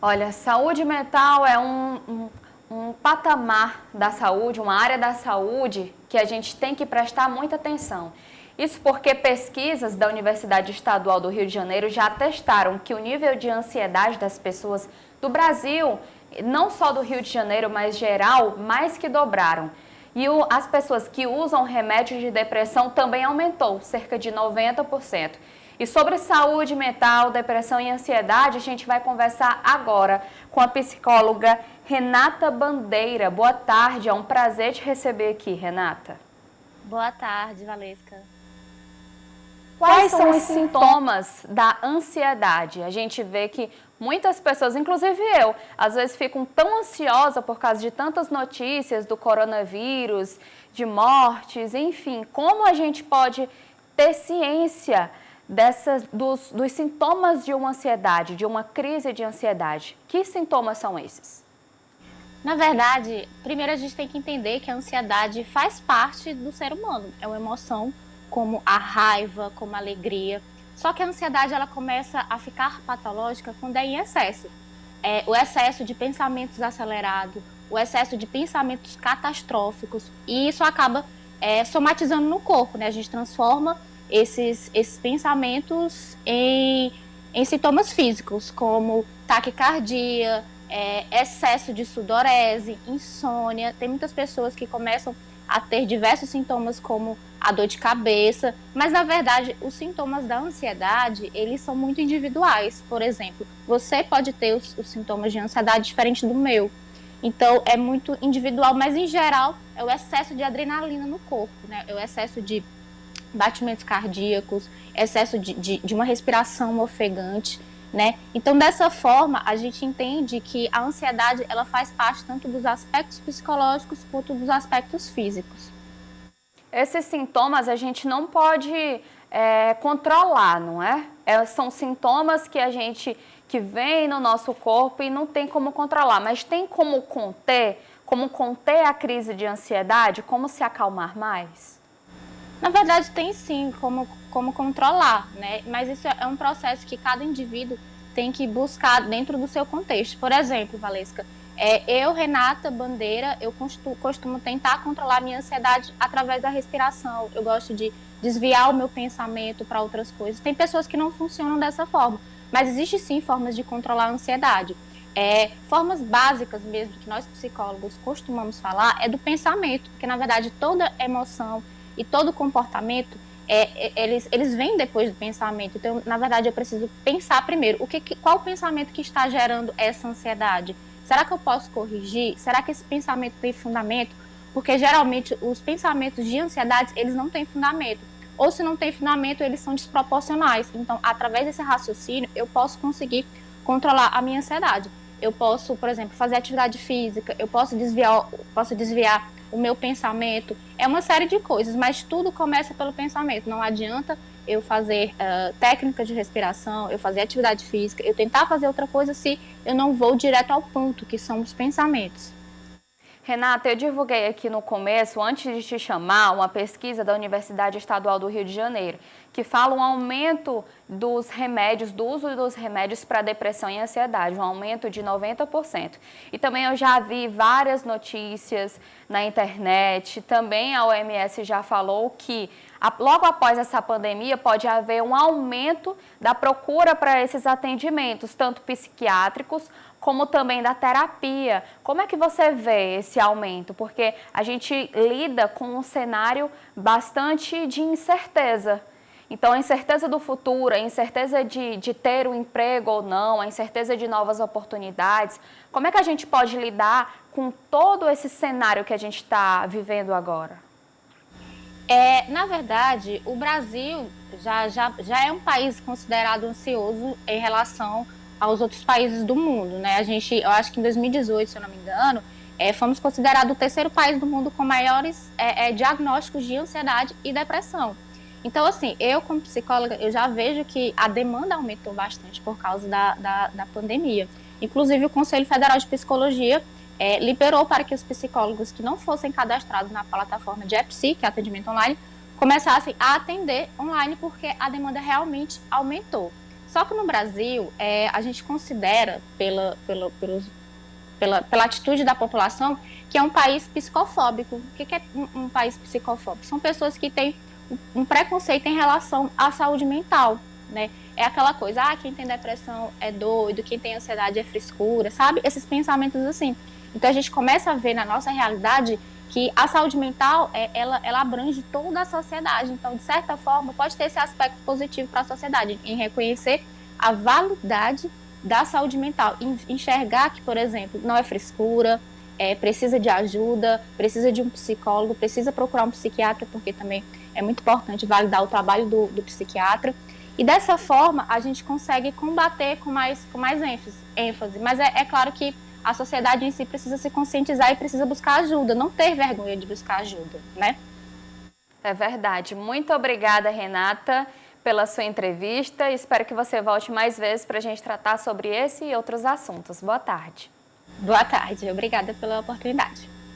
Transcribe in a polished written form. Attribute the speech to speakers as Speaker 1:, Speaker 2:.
Speaker 1: Olha, saúde mental é um patamar da saúde, uma área da saúde que a gente tem que prestar muita atenção. Isso porque pesquisas da Universidade Estadual do Rio de Janeiro já atestaram que o nível de ansiedade das pessoas do Brasil, não só do Rio de Janeiro, mas geral, mais que dobraram. E as pessoas que usam remédios de depressão também aumentou, cerca de 90%. E sobre saúde mental, depressão e ansiedade, a gente vai conversar agora com a psicóloga Renata Bandeira. Boa tarde, é um prazer te receber aqui, Renata.
Speaker 2: Boa tarde, Valesca.
Speaker 1: Quais são os sintomas da ansiedade? A gente vê que muitas pessoas, inclusive eu, às vezes ficam tão ansiosas por causa de tantas notícias do coronavírus, de mortes, enfim. Como a gente pode ter ciência dos sintomas de uma ansiedade, de uma crise de ansiedade? Que sintomas são esses?
Speaker 2: Na verdade, primeiro a gente tem que entender que a ansiedade faz parte do ser humano. É uma emoção como a raiva, como a alegria. Só que a ansiedade ela começa a ficar patológica quando é em excesso. O excesso de pensamentos acelerados, o excesso de pensamentos catastróficos. E isso acaba somatizando no corpo, né? A gente transforma esses pensamentos em sintomas físicos, como taquicardia, excesso de sudorese, insônia. Tem muitas pessoas que começam a ter diversos sintomas como a dor de cabeça, mas na verdade os sintomas da ansiedade, eles são muito individuais. Por exemplo, você pode ter os sintomas de ansiedade diferente do meu. Então é muito individual, mas em geral é o excesso de adrenalina no corpo, né? É o excesso de batimentos cardíacos, excesso de uma respiração ofegante, né? Então, dessa forma, a gente entende que a ansiedade, ela faz parte tanto dos aspectos psicológicos quanto dos aspectos físicos.
Speaker 1: Esses sintomas a gente não pode controlar, não é? São sintomas que vem no nosso corpo e não tem como controlar, mas tem como conter a crise de ansiedade, como se acalmar mais?
Speaker 2: Na verdade, tem sim como controlar, né? Mas isso é um processo que cada indivíduo tem que buscar dentro do seu contexto. Por exemplo, Valesca, eu, Renata Bandeira, eu costumo tentar controlar minha ansiedade através da respiração. Eu gosto de desviar o meu pensamento para outras coisas. Tem pessoas que não funcionam dessa forma, mas existe sim formas de controlar a ansiedade. Formas básicas mesmo que nós psicólogos costumamos falar é do pensamento, porque na verdade toda emoção e todo comportamento, eles vêm depois do pensamento. Então, na verdade, eu preciso pensar primeiro, qual o pensamento que está gerando essa ansiedade? Será que eu posso corrigir? Será que esse pensamento tem fundamento? Porque, geralmente, os pensamentos de ansiedade, eles não têm fundamento. Ou, se não tem fundamento, eles são desproporcionais. Então, através desse raciocínio, eu posso conseguir controlar a minha ansiedade. Eu posso, por exemplo, fazer atividade física, eu posso desviar o meu pensamento, é uma série de coisas, mas tudo começa pelo pensamento. Não adianta eu fazer técnica de respiração, eu fazer atividade física, eu tentar fazer outra coisa se eu não vou direto ao ponto, que são os pensamentos.
Speaker 1: Renata, eu divulguei aqui no começo, antes de te chamar, uma pesquisa da Universidade Estadual do Rio de Janeiro, que fala um aumento dos remédios, do uso dos remédios para depressão e ansiedade, um aumento de 90%. E também eu já vi várias notícias na internet, também a OMS já falou que logo após essa pandemia pode haver um aumento da procura para esses atendimentos, tanto psiquiátricos como também da terapia. Como é que você vê esse aumento? Porque a gente lida com um cenário bastante de incerteza. Então, a incerteza do futuro, a incerteza de ter um emprego ou não, a incerteza de novas oportunidades. Como é que a gente pode lidar com todo esse cenário que a gente está vivendo agora?
Speaker 2: Na verdade, o Brasil já é um país considerado ansioso em relação aos outros países do mundo, né? Eu acho que em 2018, se eu não me engano, fomos considerados o terceiro país do mundo com maiores diagnósticos de ansiedade e depressão. Então, assim, eu como psicóloga, eu já vejo que a demanda aumentou bastante por causa da pandemia. Inclusive, o Conselho Federal de Psicologia liberou para que os psicólogos que não fossem cadastrados na plataforma de EPSI, que é atendimento online, começassem a atender online, porque a demanda realmente aumentou. Só que no Brasil, a gente considera, pela atitude da população, que é um país psicofóbico. O que é um país psicofóbico? São pessoas que têm um preconceito em relação à saúde mental, né? É aquela coisa, quem tem depressão é doido, quem tem ansiedade é frescura, sabe? Esses pensamentos assim. Então a gente começa a ver na nossa realidade que a saúde mental, ela abrange toda a sociedade. Então, de certa forma, pode ter esse aspecto positivo para a sociedade, em reconhecer a validade da saúde mental, enxergar que, por exemplo, não é frescura, precisa de ajuda, precisa de um psicólogo, precisa procurar um psiquiatra, porque também é muito importante validar o trabalho do psiquiatra. E dessa forma, a gente consegue combater com mais ênfase. Mas é claro que a sociedade em si precisa se conscientizar e precisa buscar ajuda, não ter vergonha de buscar ajuda, né?
Speaker 1: É verdade. Muito obrigada, Renata, pela sua entrevista. Espero que você volte mais vezes para a gente tratar sobre esse e outros assuntos. Boa tarde.
Speaker 2: Boa tarde. Obrigada pela oportunidade.